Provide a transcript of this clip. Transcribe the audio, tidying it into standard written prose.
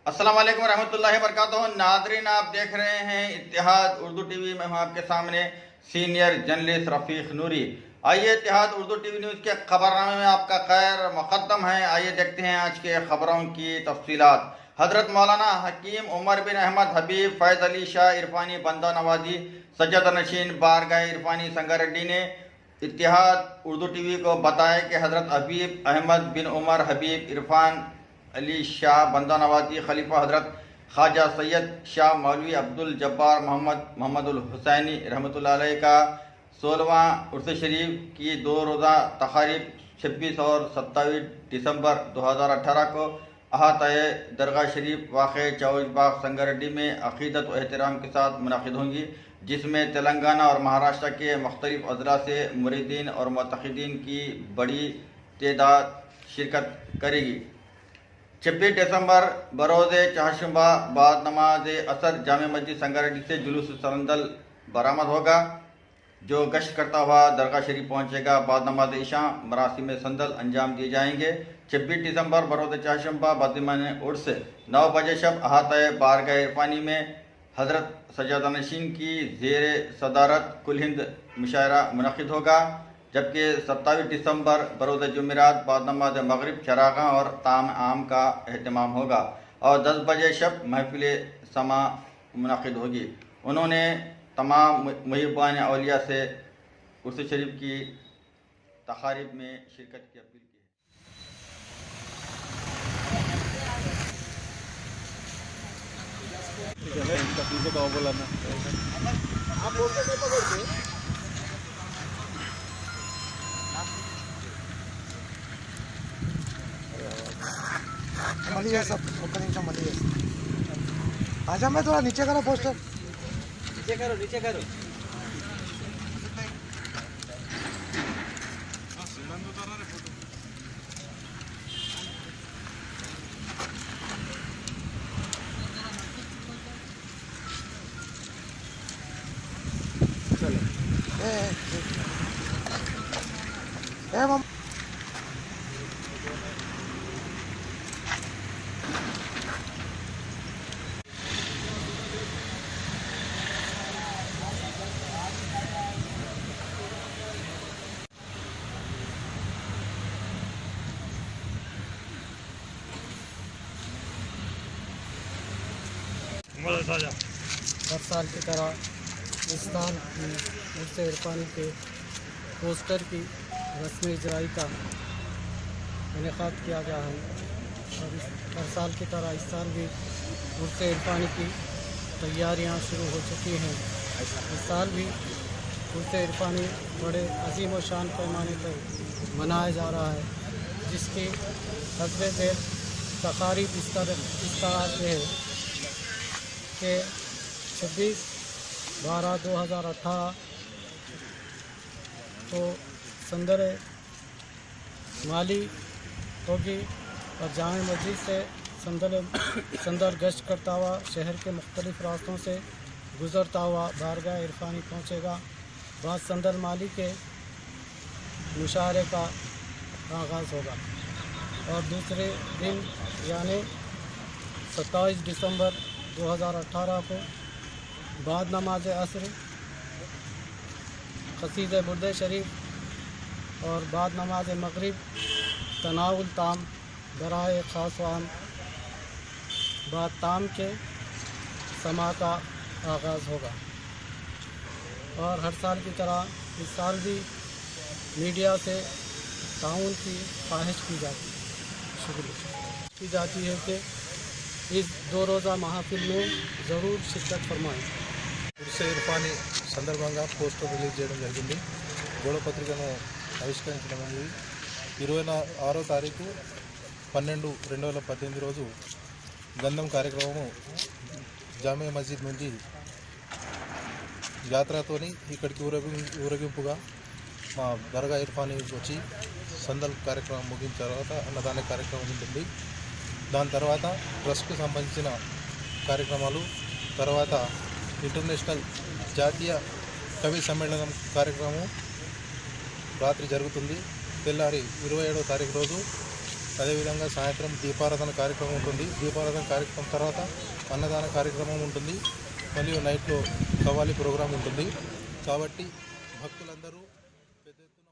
अस्सलाम वालेकुम रहमतुल्लाहि वबरकातुहू। नाज़रीन, आप देख रहे हैं इत्तेहाद उर्दू टीवी में। हम आपके सामने सीनियर जर्नलिस्ट रफ़ीक नूरी। आइए इत्तेहाद उर्दू टीवी न्यूज़ के खबरनामे में आपका खैर मुक़द्दम है। आइए देखते हैं आज के खबरों की तफसीलात। हज़रत मौलाना हकीम उमर बिन अहमद हबीब फ़ैज़ अली शाह इरफानी बंदा नवाजी सज्जद नशीन बारगाह इरफानी संगारेड्डी ने इत्तेहाद उर्दू टीवी को बताया कि हज़रत हबीब अहमद बिन उमर हबीब इरफान अली शाह बंदा नवाजी खलीफा हज़रत ख्वाजा सैयद शाह मौलवी अब्दुल जब्बार मोहम्मदुल हुसैनी रहमतुल्लाह अलैह का 16वां उर्स शरीफ की 2 रोज़ा तकारीब 26 और 27 दिसंबर 2018 को अहाताए दरगाह शरीफ वाक़ चौज बाग संगारेड्डी में अक़ीदत व एहतराम के साथ मुनक़िद होंगी, जिसमें तेलंगाना और महाराष्ट्र के मुख्तलिफ अज़ला से मुरीदीन और मुतक़िदीन की बड़ी तादाद शिरकत करेगी। 26 दिसंबर बरोज़ चहारशंबा बाद नमाज असर जामे मस्जिद संगारेड्डी से जुलूस सरंदल बरामद होगा, जो गश्त करता हुआ दरगाह शरीफ पहुँचेगा। बाद नमाज इशा मरासिम संदल अंजाम दिए जाएंगे। 26 दिसंबर बरोज़ चहारशंबा बदिमान उर्स 9 बजे शब अहाताए बारगाह इरफानी में हज़रत सज्जादनशीन की ज़ेर सदारत कुल हिंद मुशायरा मुनक़िद होगा, जबकि 27 दिसंबर बरोज़ जुमेरात बाद नमाज मगरिब चरागा और ताम आम का अहतमाम होगा और 10 बजे शब महफिल समा मुनक़िद होगी। उन्होंने तमाम मुहिब्बान औलिया से उर्स शरीफ की तक़ारीब में शिरकत की अपील की है। मली है सब ओपनिंग मली है। आजा मैं थोड़ा नीचे करो, पोस्टर नीचे करो, नीचे करो। चलो हर साल की तरह इस साल भी उर्स इरफानी के पोस्टर की रस्म इजराई का इनेकाद किया गया है और हर साल की तरह इस साल भी उर्स इरफानी की तैयारियां शुरू हो चुकी हैं। इस साल भी उर्स इरफानी बड़े अजीम व शान पैमाने पर मनाया जा रहा है, जिसकी हस्बे ज़ेल तक़ारीब इस तरह से है कि 26/12/2018 को संदर माली होगी और जामे मस्जिद से संदर गश्त करता हुआ शहर के मुख्तलिफ रास्तों से गुज़रता हुआ बारगाह इरफानी पहुँचेगा। बाद संदर माली के मुशायरे का आगाज़ होगा और दूसरे दिन यानी 27 दिसंबर 2018 को बाद नमाज असर क़सीद बुर्द शरीफ और बाद नमाज मगरिब तनाउल ताम बराए ख़ास वाम बाद ताम के समा का आगाज़ होगा। और हर साल की तरह इस साल भी मीडिया से ताउन की ख्वाहिश की जाती है कि इस 2 रोज़ा महफिल में ज़रूर शिरकत फरमाएं। ఉర్స్ ఇర్ఫానీ సందర్భంగా పోస్టర్ రిలీజ్ చేయడం జరిగింది। గోడ పత్రికను ఆవిష్కరించడం అనేది 26వ తారీఖు 12/2018 రోజు గంధం కార్యక్రమము జామియా మస్జిద్ నుంచి యాత్రతోని ఇక్కడికి ఊరేగింపుగా మా దర్గా ఇర్ఫానీ వచ్చి సందల్ కార్యక్రమం ముగిసిన తర్వాత అన్నదాన కార్యక్రమం ఉంటుంది। దాని తర్వాత ట్రస్ట్కు సంబంధించిన కార్యక్రమాలు, తర్వాత ఇంటర్నేషనల్ జాతీయ కవి సమ్మేళనం కార్యక్రమం రాత్రి జరుగుతుంది। తెల్లారి 27వ తారీఖు రోజు అదేవిధంగా సాయంత్రం దీపారాధన కార్యక్రమం ఉంటుంది. దీపారాధన కార్యక్రమం తర్వాత అన్నదాన కార్యక్రమం ఉంటుంది. మరియు నైట్లో కవ్వాలి ప్రోగ్రాం ఉంటుంది. కాబట్టి భక్తులందరూ పెద్ద ఎత్తున